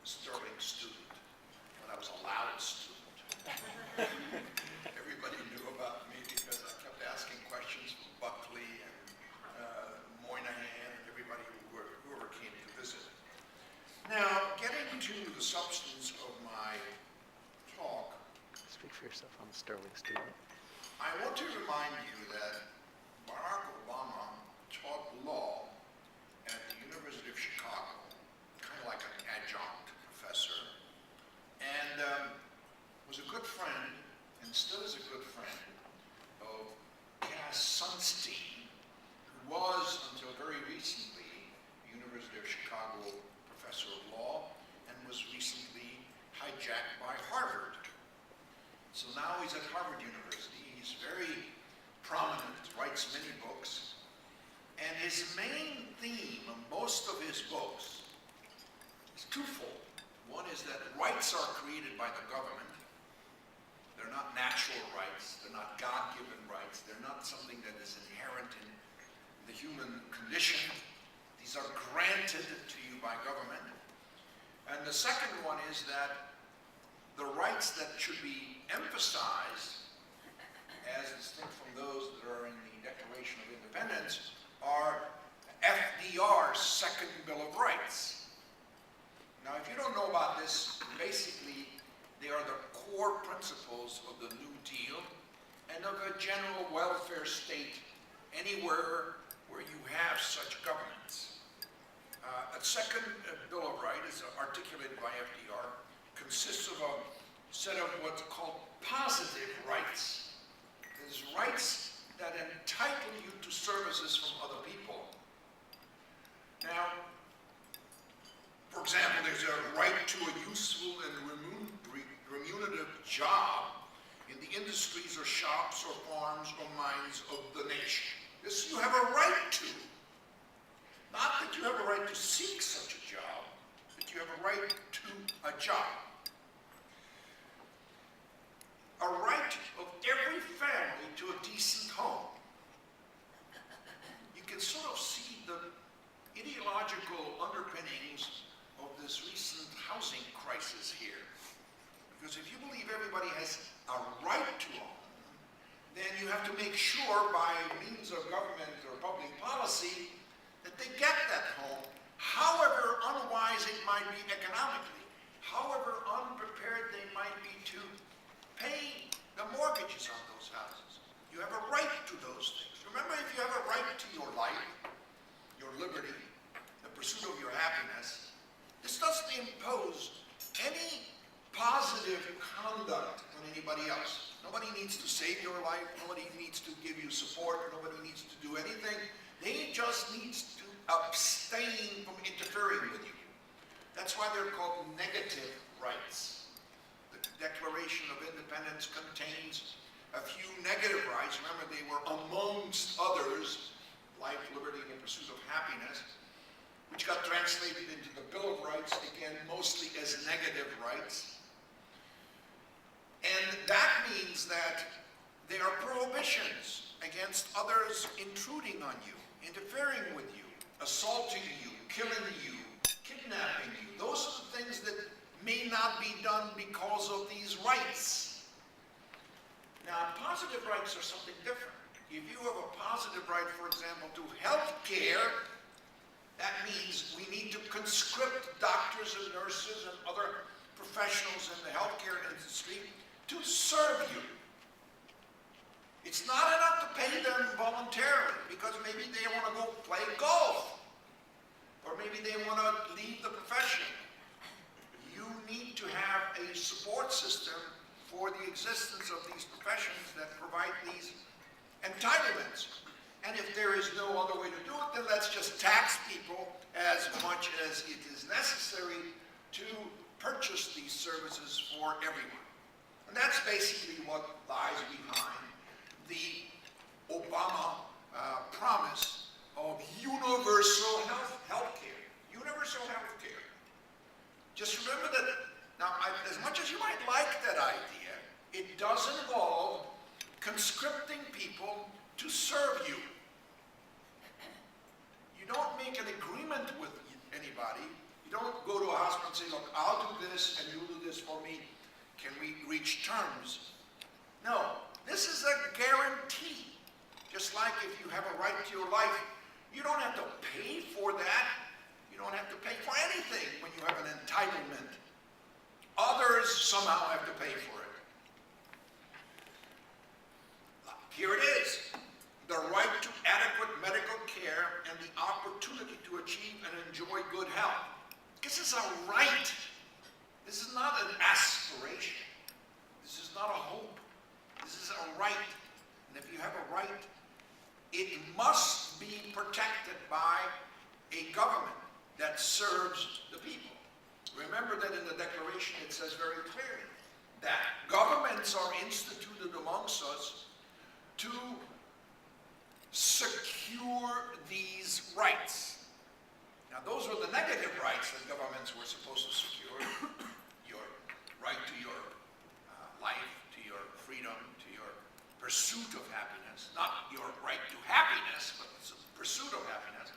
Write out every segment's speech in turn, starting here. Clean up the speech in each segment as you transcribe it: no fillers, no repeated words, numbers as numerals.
sterling student, when I was a loud student. Everybody knew about me because I kept asking questions from Buckley and Moynihan and everybody whoever came to visit. Now, getting to the substance of my talk, Speak for yourself on the sterling student. I want to remind you that Barack Obama taught law at the University of Chicago, kind of like an adjunct professor, and was a good friend, and still is a good friend, of Cass Sunstein, who was, until very recently, University of Chicago professor of law, and was recently hijacked by Harvard. So now he's at Harvard University. He's very prominent, writes many books, and his main theme of most of his books is twofold. One is that rights are created by the government. They're not natural rights. They're not God-given rights. They're not something that is inherent in the human condition. These are granted to you by government. And the second one is that the rights that should be emphasized, as distinct from those that are in the Declaration of Independence, are FDR's Second Bill of Rights. Now, if you don't know about this, basically, they are the core principles of the New Deal and of a general welfare state anywhere where you have such governments. A Second Bill of Rights, articulated by FDR, consists of a set of what's called positive rights. There's rights that entitle you to services from other people. Now, for example, there's a right to a useful and remunerative job in the industries or shops or farms or mines of the nation. This you have a right to. Not that you have a right to seek such a job, but you have a right to a job. A right of every family to a decent home. You can sort of see the ideological underpinnings of this recent housing crisis here. Because if you believe everybody has a right to a home, then you have to make sure by means of government or public policy that they get that home, however unwise it might be economically, however unprepared they might be to pay the mortgages on those houses. You have a right to those things. Remember, if you have a right to your life, your liberty, the pursuit of your happiness, this doesn't impose any positive conduct on anybody else. Nobody needs to save your life. Nobody needs to give you support. Nobody needs to do anything. They just needs to abstain from interfering with you. That's why they're called negative rights. The Declaration of Independence contains a few negative rights. Remember, they were amongst others, life, liberty, and the pursuit of happiness, which got translated into the Bill of Rights, again, mostly as negative rights. And that means that there are prohibitions against others intruding on you, interfering with you, assaulting you, killing you, kidnapping you. Those are the things that may not be done because of these rights. Now, positive rights are something different. If you have a positive right, for example, to health care, that means we need to conscript doctors and nurses and other professionals in the healthcare industry to serve you. It's not enough to pay them voluntarily because maybe they want to go play golf or maybe they want to leave the profession. You need to have a support system for the existence of these professions that provide these entitlements. And if there is no other way to do it, then let's just tax people as much as it is necessary to purchase these services for everyone. And that's basically what lies behind the Obama promise of universal health care. Universal health care. Just remember that, now, as much as you might like that idea, it does involve conscripting people to serve you. You don't make an agreement with anybody, you don't go to a hospital and say, look, I'll do this and you'll do this for me. Can we reach terms? No, this is a guarantee. Just like if you have a right to your life, you don't have to pay for that. You don't have to pay for anything when you have an entitlement. Others somehow have to pay for it. Here it is. The right to adequate medical care and the opportunity to achieve and enjoy good health. This is a right. This is not an aspiration. This is not a hope. This is a right. And if you have a right, it must be protected by a government that serves the people. Remember that in the Declaration it says very clearly that governments are instituted amongst us to secure these rights. Now those were the negative rights that governments were supposed to secure. Your right to your life, to your freedom, to your pursuit of happiness. Not your right to happiness, but the pursuit of happiness.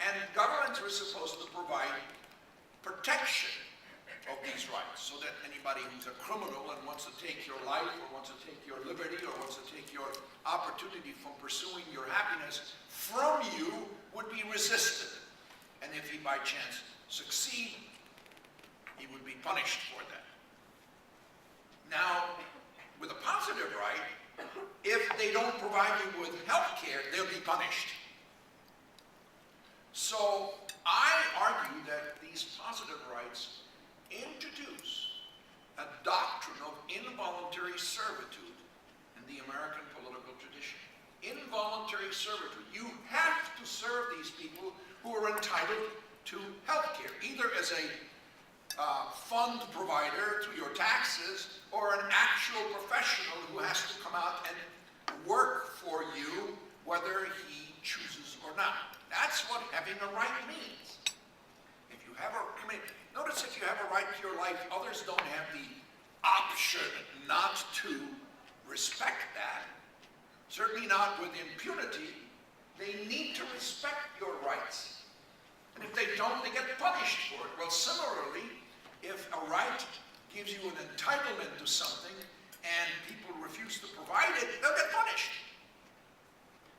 And governments were supposed to provide protection of these rights, so that anybody who's a criminal and wants to take your life or wants to take your liberty or wants to take your opportunity from pursuing your happiness from you would be resisted. And if he by chance succeed, he would be punished for that. Now, with a positive right, if they don't provide you with health care, they'll be punished. So I argue that these positive rights introduce a doctrine of involuntary servitude in the American political tradition. Involuntary servitude. You have to serve these people who are entitled to health care, either as a fund provider through your taxes or an actual professional who has to come out and work for you whether he chooses or not. That's what having a right means. If you have notice if you have a right to your life, others don't have the option not to respect that. Certainly not with impunity. They need to respect your rights. And if they don't, they get punished for it. Well, similarly, if a right gives you an entitlement to something and people refuse to provide it, they'll get punished.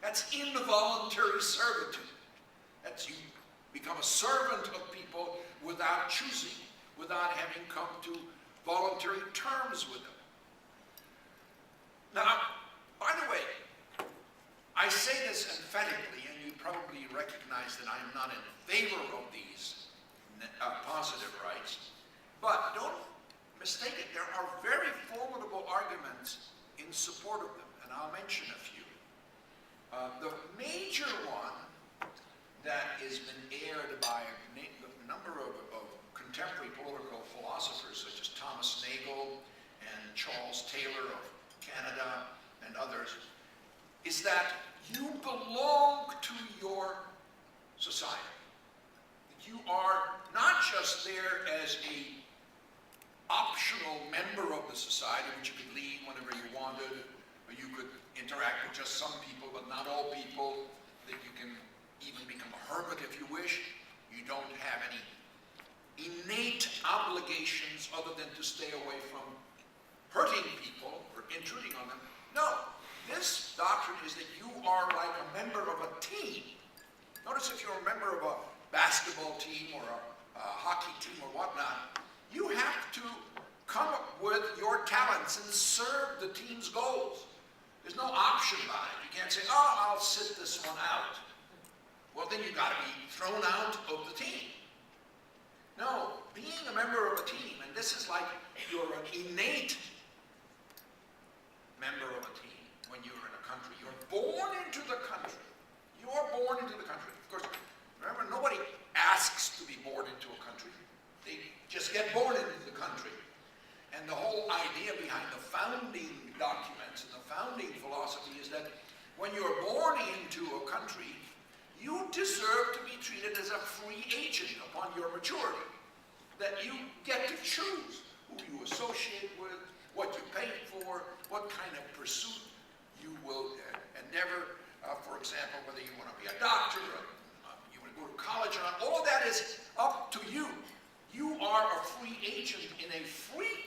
That's involuntary servitude. That's you become a servant of people without choosing, without having come to voluntary terms with them. Now, by the way, I say this emphatically, and you probably recognize that I am not in favor of these positive rights, but don't mistake it. There are very formidable arguments in support of them, and I'll mention a few. The major one that has been aired by a number of contemporary political philosophers such as Thomas Nagel and Charles Taylor of Canada and others is that you belong to your society. That you are not just there as a optional member of the society, which you could leave whenever you wanted, or you could interact with just some people, but not all people, that you can even become a hermit if you wish. You don't have any innate obligations other than to stay away from hurting people or intruding on them. No, this doctrine is that you are like a member of a team. Notice if you're a member of a basketball team or a hockey team or whatnot, you have to come up with your talents and serve the team's goals. There's no option by it. You can't say, oh, I'll sit this one out. Well, then you've got to be thrown out of the team. No, being a member of a team, and this is like you're an innate member of a team when you're in a country. You're born into the country. You are born into the country. Of course, remember, nobody asks to be born into a country. They just get born into the country. And the whole idea behind the founding documents and the founding philosophy is that when you're born into a country, you deserve to be treated as a free agent upon your maturity. That you get to choose who you associate with, what you pay for, what kind of pursuit you will endeavor. For example, whether you want to be a doctor, or you want to go go to college or not, all of that is up to you. You are a free agent in a free